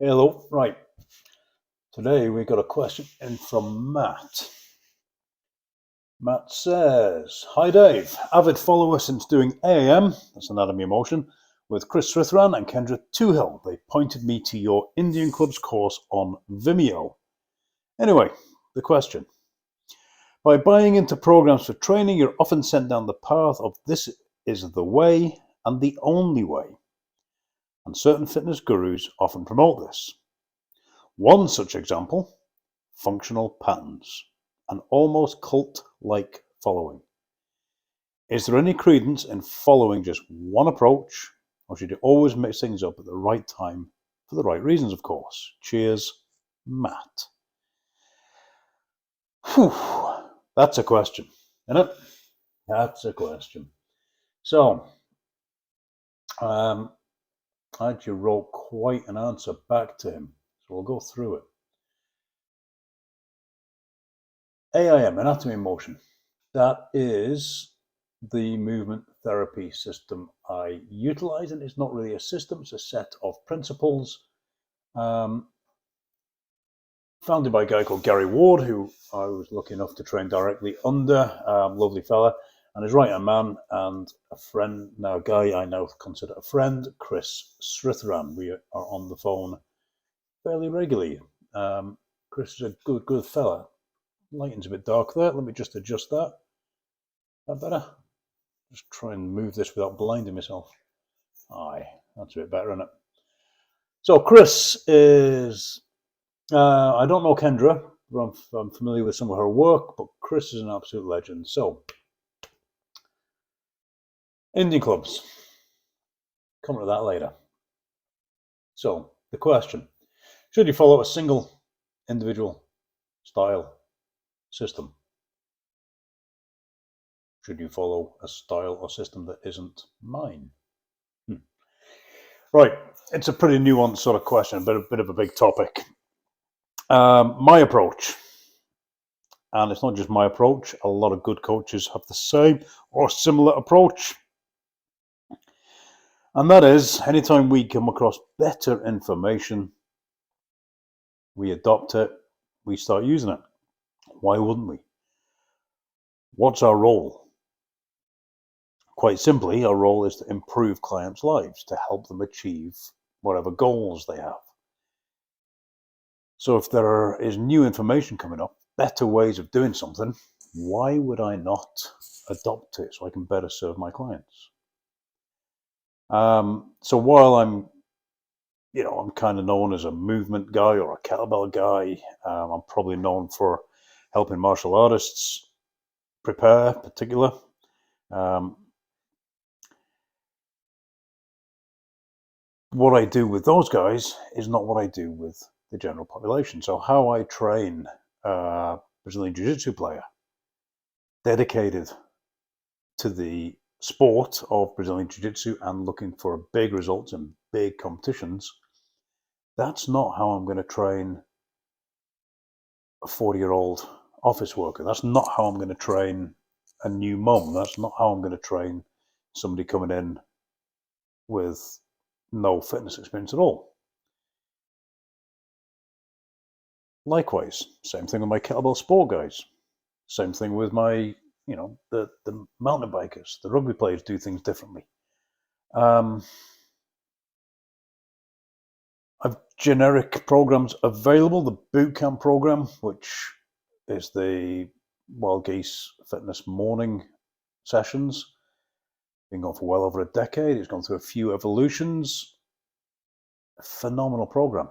Hello, right. Today we got a question in from Matt. Matt says, "Hi Dave, avid follower since doing AAM, that's Anatomy of Motion, with Chris Srithran and Kendra Toohill. They pointed me to your Indian Clubs course on Vimeo. Anyway, the question. By buying into programs for training, you're often sent down the path of this is the way and the only way. And certain fitness gurus often promote this. One such example, functional patterns, an almost cult-like following. Is there any credence in following just one approach, or should you always mix things up at the right time for the right reasons, of course? Cheers, Matt." Whew, that's a question, isn't it? That's a question. So, I actually wrote quite an answer back to him, so we'll go through it. AIM, Anatomy in Motion. That is the movement therapy system I utilize, and it's not really a system, it's a set of principles founded by a guy called Gary Ward, who I was lucky enough to train directly under. Lovely fella, and his right hand man and a friend, now a guy I now consider a friend, Chris Srithran. We are on the phone fairly regularly. Chris is a good fella. Lighting's a bit dark there. Let me just adjust that. That better? Just try and move this without blinding myself. Aye, that's a bit better, isn't it? So Chris is, I don't know Kendra, but I'm familiar with some of her work, but Chris is an absolute legend. So, Indian clubs. Come to that later. So, the question, should you follow a single individual style system? Should you follow a style or system that isn't mine? Right, it's a pretty nuanced sort of question, but a bit of a big topic. My approach, and it's not just my approach, a lot of good coaches have the same or similar approach. And that is, anytime we come across better information, we adopt it, we start using it. Why wouldn't we? What's our role? Quite simply, our role is to improve clients' lives, to help them achieve whatever goals they have. So if there is new information coming up, better ways of doing something, why would I not adopt it so I can better serve my clients? So while I'm kind of known as a movement guy or a kettlebell guy, I'm probably known for helping martial artists prepare, particular. What I do with those guys is not what I do with the general population. So how I train a Brazilian Jiu-Jitsu player dedicated to the sport of Brazilian Jiu-Jitsu and looking for big results in big competitions, that's not how I'm going to train a 40-year-old office worker. That's not how I'm going to train a new mum. That's not how I'm going to train somebody coming in with no fitness experience at all. Likewise, same thing with my kettlebell sport guys. Same thing with my, the mountain bikers. The rugby players do things differently. I've generic programs available. The bootcamp program, which is the Wild Geese Fitness morning sessions, been going for well over a decade. It's gone through a few evolutions. A phenomenal program.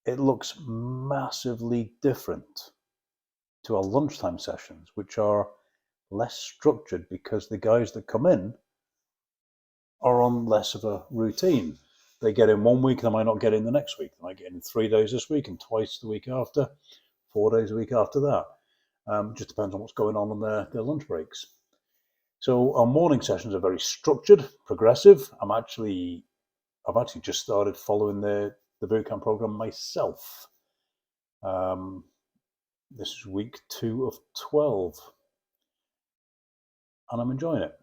It looks massively different to our lunchtime sessions, which are less structured because the guys that come in are on less of a routine. They get in one week, they might not get in the next week. They might get in 3 days this week and twice the week after, 4 days a week after that. Just depends on what's going on their lunch breaks. So our morning sessions are very structured, progressive. I've actually just started following the bootcamp program myself. This is week 2 of 12. And I'm enjoying it.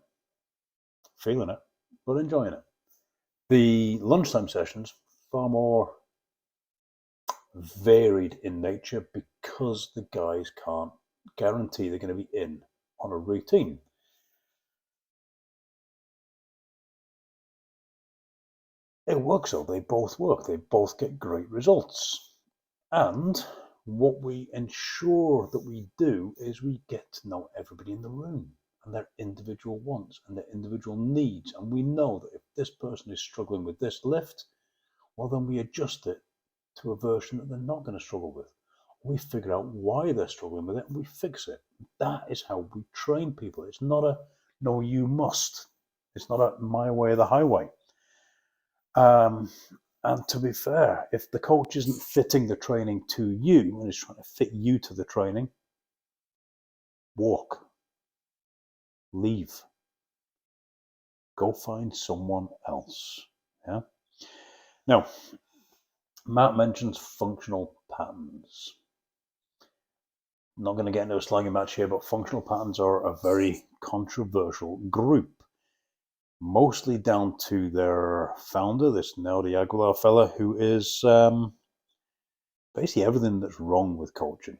Feeling it, but enjoying it. The lunchtime sessions, far more varied in nature because the guys can't guarantee they're going to be in on a routine. It works though, they both work, they both get great results. And what we ensure that we do is we get to know everybody in the room and their individual wants and their individual needs. And we know that if this person is struggling with this lift, well, then we adjust it to a version that they're not going to struggle with. We figure out why they're struggling with it and we fix it. That is how we train people. It's not a no, you must. It's not a my way or the highway. And to be fair, if the coach isn't fitting the training to you and is trying to fit you to the training, walk, leave, go find someone else. Yeah. Now, Matt mentions functional patterns. I'm not going to get into a slanging match here, but functional patterns are a very controversial group, mostly down to their founder, this Neldy Aguilar fella, who is basically everything that's wrong with coaching.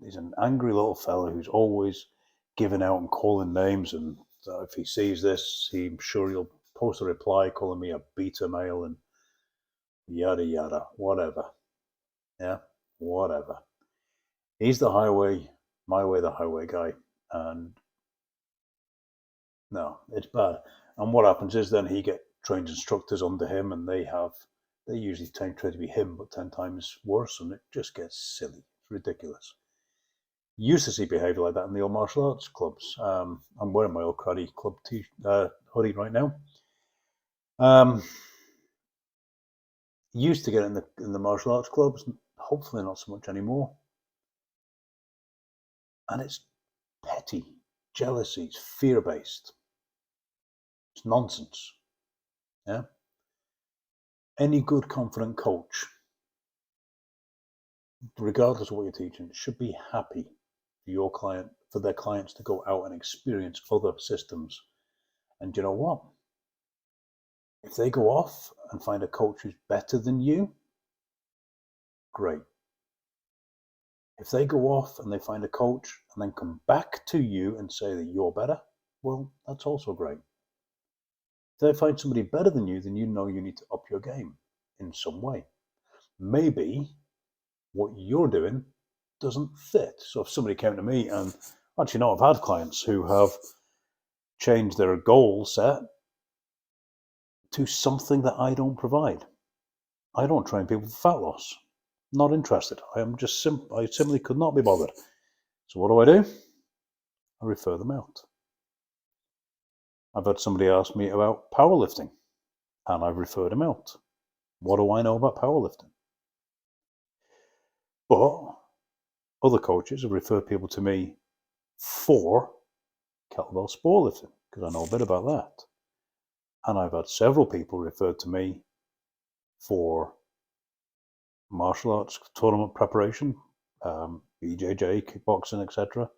He's an angry little fella who's always giving out and calling names, and if he sees this, I'm sure he'll post a reply calling me a beta male and yada yada, whatever. Yeah, whatever. He's the highway, my way the highway guy, and no, it's bad. And what happens is then he get trained instructors under him, and they usually train to be him, but 10 times worse, and it just gets silly. It's ridiculous. Used to see behaviour like that in the old martial arts clubs. I'm wearing my old karate club hoodie right now. Used to get in the martial arts clubs, hopefully not so much anymore. And it's petty, jealousy, it's fear-based. It's nonsense. Yeah. Any good, confident coach, regardless of what you're teaching, should be happy for their clients to go out and experience other systems. And you know what? If they go off and find a coach who's better than you, great. If they go off and they find a coach and then come back to you and say that you're better, well, that's also great. If they find somebody better than you, then you know you need to up your game in some way. Maybe what you're doing doesn't fit. So if somebody came to me, and actually, no, I've had clients who have changed their goal set to something that I don't provide. I don't train people for fat loss. Not interested. I simply could not be bothered. So what do? I refer them out. I've had somebody ask me about powerlifting, and I've referred them out. What do I know about powerlifting? But other coaches have referred people to me for kettlebell sport lifting, because I know a bit about that. And I've had several people referred to me for martial arts tournament preparation, BJJ, kickboxing, etc.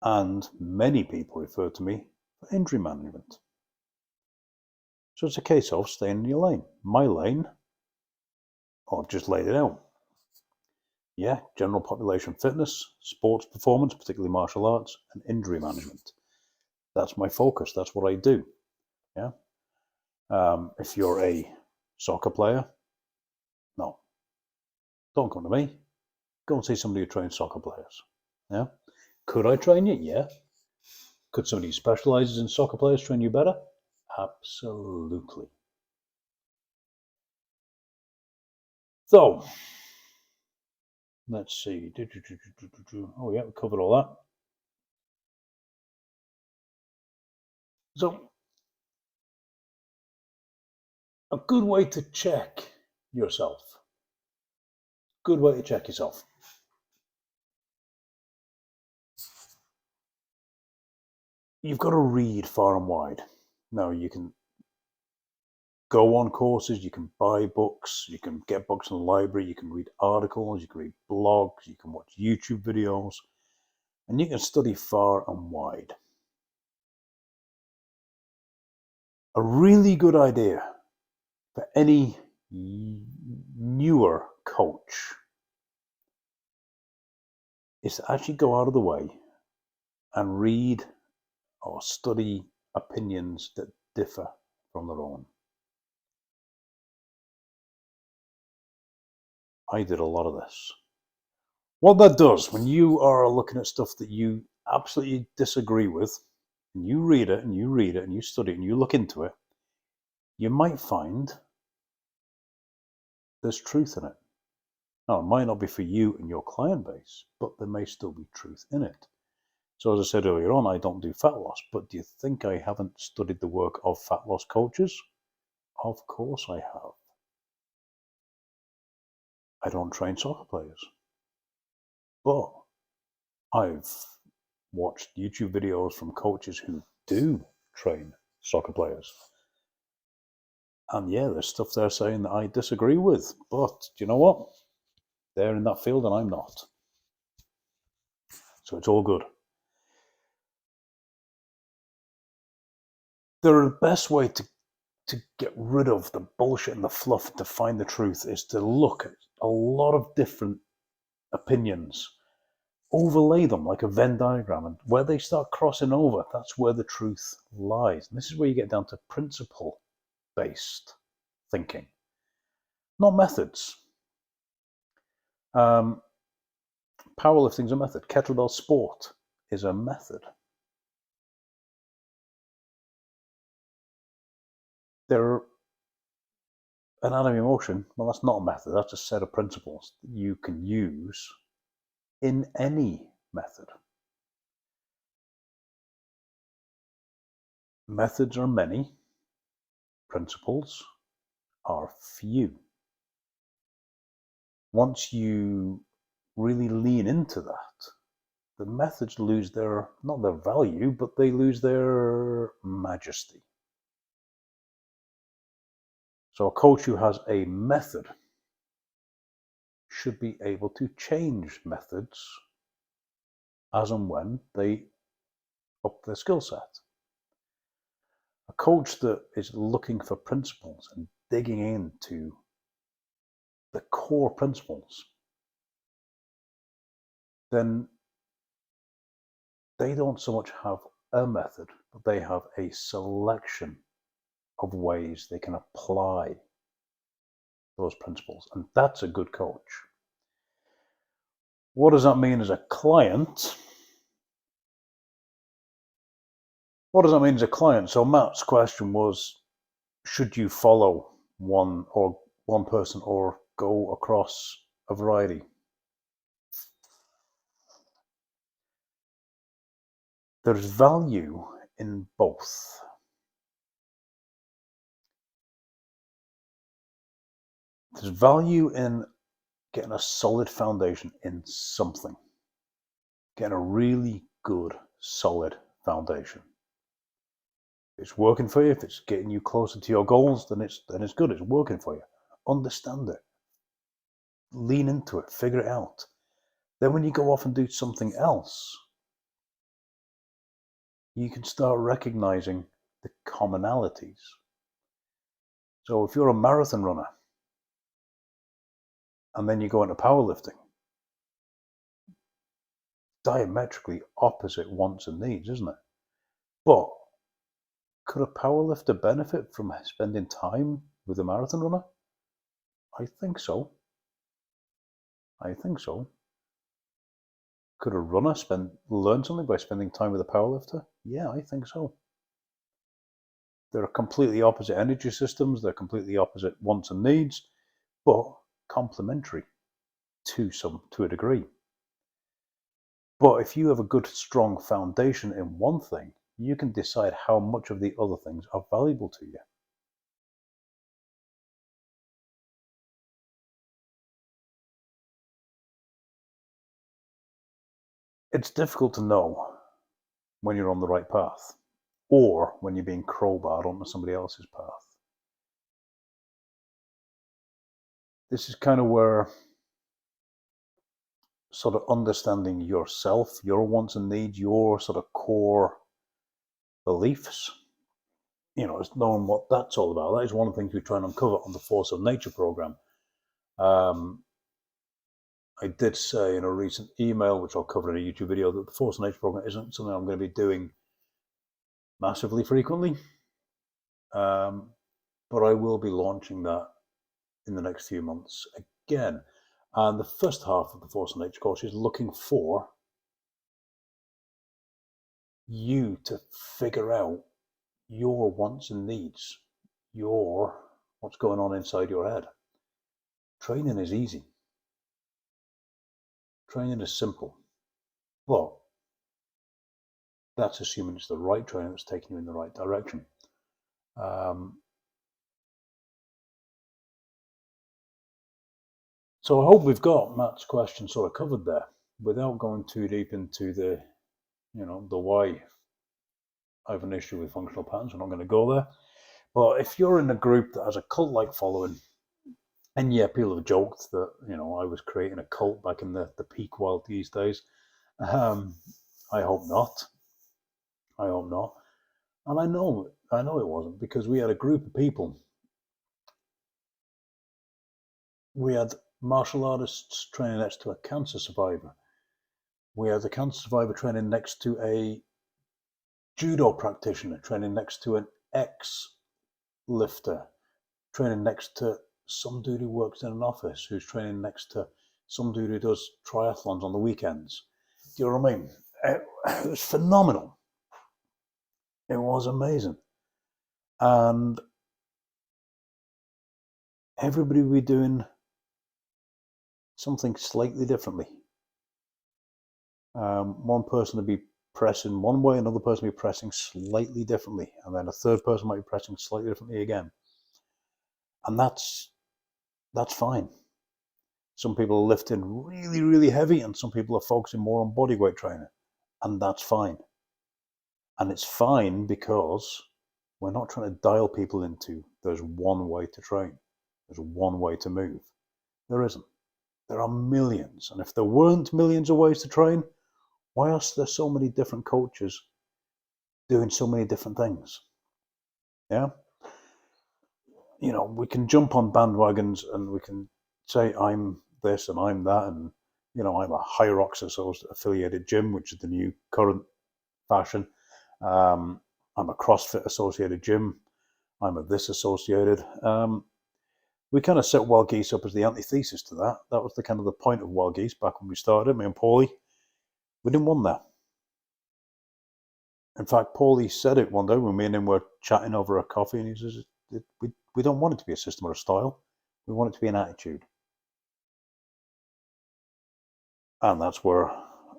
And many people refer to me for injury management. So it's a case of staying in your lane. My lane, I've just laid it out. Yeah, general population fitness, sports performance, particularly martial arts, and injury management. That's my focus. That's what I do. Yeah. If you're a soccer player, no, don't come to me. Go and see somebody who trains soccer players. Yeah. Could I train you? Yeah. Could somebody who specializes in soccer players train you better? Absolutely. So, let's see. Oh, yeah, we covered all that. So, a good way to check yourself. Good way to check yourself. You've got to read far and wide. Now, you can go on courses, you can buy books, you can get books in the library, you can read articles, you can read blogs, you can watch YouTube videos, and you can study far and wide. A really good idea for any newer coach is to actually go out of the way and read or study opinions that differ from their own. I did a lot of this. What that does, when you are looking at stuff that you absolutely disagree with, and you read it and you read it and you study it and you look into it, you might find there's truth in it. Now, it might not be for you and your client base, but there may still be truth in it. So as I said earlier on, I don't do fat loss, but do you think I haven't studied the work of fat loss coaches? Of course I have. I don't train soccer players, but I've watched YouTube videos from coaches who do train soccer players. And yeah, there's stuff they're saying that I disagree with, but do you know what? They're in that field and I'm not. So it's all good. The best way to get rid of the bullshit and the fluff, to find the truth, is to look at a lot of different opinions, overlay them like a Venn diagram, and where they start crossing over, that's where the truth lies. And this is where you get down to principle-based thinking, not methods. Powerlifting is a method. Kettlebell sport is a method. Anatomy of motion, well, that's not a method. That's a set of principles that you can use in any method. Methods are many. Principles are few. Once you really lean into that, the methods lose not their value, but they lose their majesty. So a coach who has a method should be able to change methods as and when they up their skill set. A coach that is looking for principles and digging into the core principles, then they don't so much have a method, but they have a selection of ways they can apply those principles. And that's a good coach. What does that mean as a client? So Matt's question was, should you follow one person or go across a variety? There's value in both. There's value in getting a solid foundation in something. Getting a really good, solid foundation. If it's working for you, if it's getting you closer to your goals, then it's good. It's working for you. Understand it. Lean into it. Figure it out. Then when you go off and do something else, you can start recognizing the commonalities. So if you're a marathon runner and then you go into powerlifting, diametrically opposite wants and needs, isn't it? But could a powerlifter benefit from spending time with a marathon runner? I think so. Could a runner learn something by spending time with a powerlifter? Yeah, I think so. They're completely opposite energy systems, they're completely opposite wants and needs, but complementary to a degree. But if you have a good, strong foundation in one thing, you can decide how much of the other things are valuable to you. It's difficult to know when you're on the right path or when you're being crowbarred onto somebody else's path. This is kind of where sort of understanding yourself, your wants and needs, your sort of core beliefs, it's knowing what that's all about. That is one of the things we try and uncover on the Force of Nature program. I did say in a recent email, which I'll cover in a YouTube video, that the Force and Nature program isn't something I'm going to be doing massively frequently. But I will be launching that in the next few months again. And the first half of the Force and Nature course is looking for you to figure out your wants and needs, what's going on inside your head. Training is easy. Training is simple. But that's assuming it's the right training that's taking you in the right direction. So I hope we've got Matt's question sort of covered there without going too deep into the why I have an issue with functional patterns. We're not going to go there. But if you're in a group that has a cult-like following, and yeah, people have joked that I was creating a cult back in the peak Wild these days. I hope not. I hope not. And I know it wasn't, because we had a group of people. We had martial artists training next to a cancer survivor. We had a cancer survivor training next to a judo practitioner, training next to an ex-lifter, training next to some dude who works in an office, who's training next to some dude who does triathlons on the weekends. Do you know what I mean? It was phenomenal. It was amazing. And everybody would be doing something slightly differently. One person would be pressing one way, another person would be pressing slightly differently, and then a third person might be pressing slightly differently again. And that's fine. Some people are lifting really, really heavy, and some people are focusing more on bodyweight training, and that's fine. And it's fine because we're not trying to dial people into there's one way to train, there's one way to move. There isn't. There are millions. And if there weren't millions of ways to train, why are there so many different coaches doing so many different things? Yeah? We can jump on bandwagons and we can say, I'm this and I'm that, and, I'm a Hyrox affiliated gym, which is the new current fashion. I'm a CrossFit associated gym. I'm a this associated. We kind of set Wild Geese up as the antithesis to that. That was the kind of the point of Wild Geese back when we started, me and Paulie. We didn't want that. In fact, Paulie said it one day when me and him were chatting over a coffee, and he says, we don't want it to be a system or a style. We want it to be an attitude. And that's where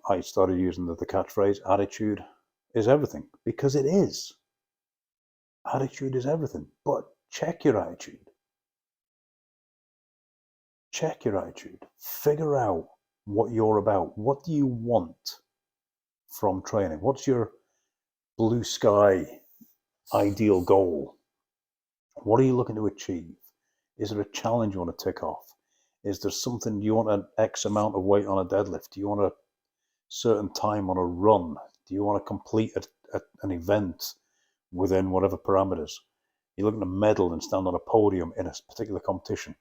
I started using the catchphrase, attitude is everything, because it is. Attitude is everything. But check your attitude. Check your attitude. Figure out what you're about. What do you want from training? What's your blue sky ideal goal? What are you looking to achieve? Is there a challenge you want to tick off? Is there something, do you want an X amount of weight on a deadlift? Do you want a certain time on a run? Do you want to complete an event within whatever parameters? You're looking to medal and stand on a podium in a particular competition.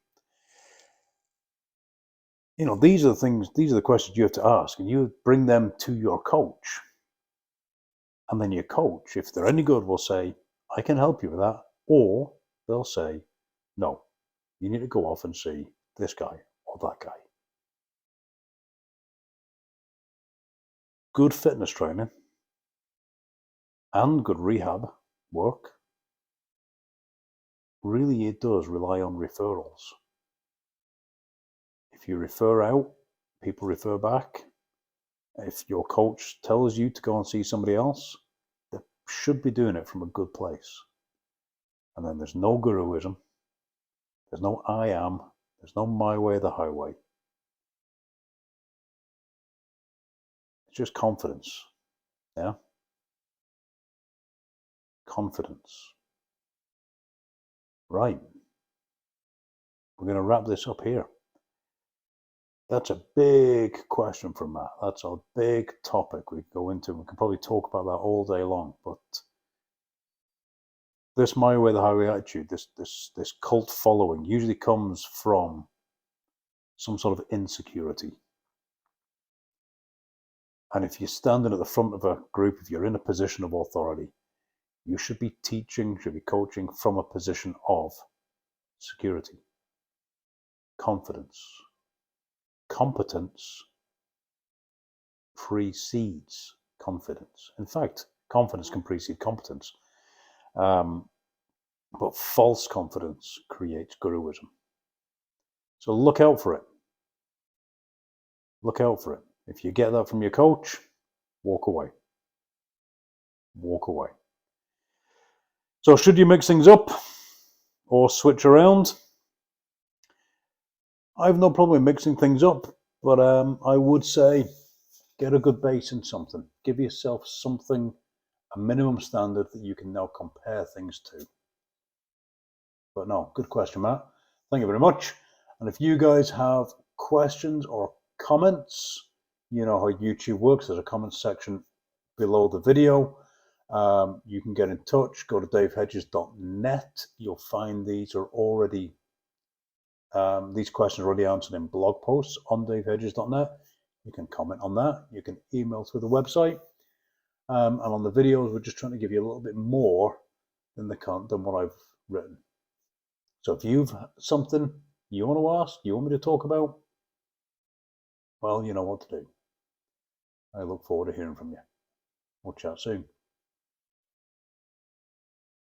These are the questions you have to ask, and you bring them to your coach. And then your coach, if they're any good, will say, I can help you with that. Or they'll say, no, you need to go off and see this guy or that guy. Good fitness training and good rehab work, really it does rely on referrals. If you refer out, people refer back. If your coach tells you to go and see somebody else, they should be doing it from a good place. And then there's no guruism, there's no I am, there's no my way, the highway. It's just confidence. Yeah? Confidence. Right. We're going to wrap this up here. That's a big question from Matt. That's a big topic we go into. We can probably talk about that all day long. But this my way, the highway attitude, this cult following usually comes from some sort of insecurity. And if you're standing at the front of a group, if you're in a position of authority, you should be teaching, should be coaching from a position of security, confidence. Competence precedes confidence. In fact, confidence can precede competence. But false confidence creates guruism. So look out for it. Look out for it. If you get that from your coach, walk away. Walk away. So should you mix things up or switch around? I have no problem with mixing things up, but I would say get a good base in something. Give yourself something, a minimum standard that you can now compare things to. But no, good question, Matt. Thank you very much. And if you guys have questions or comments, you know how YouTube works. There's a comment section below the video. You can get in touch. Go to davehedges.net. You'll find these are already these questions are already answered in blog posts on davehedges.net. You can comment on that. You can email through the website. And on the videos, we're just trying to give you a little bit more than what I've written. So if you've something you want to ask, you want me to talk about, well, you know what to do. I look forward to hearing from you. We'll chat soon.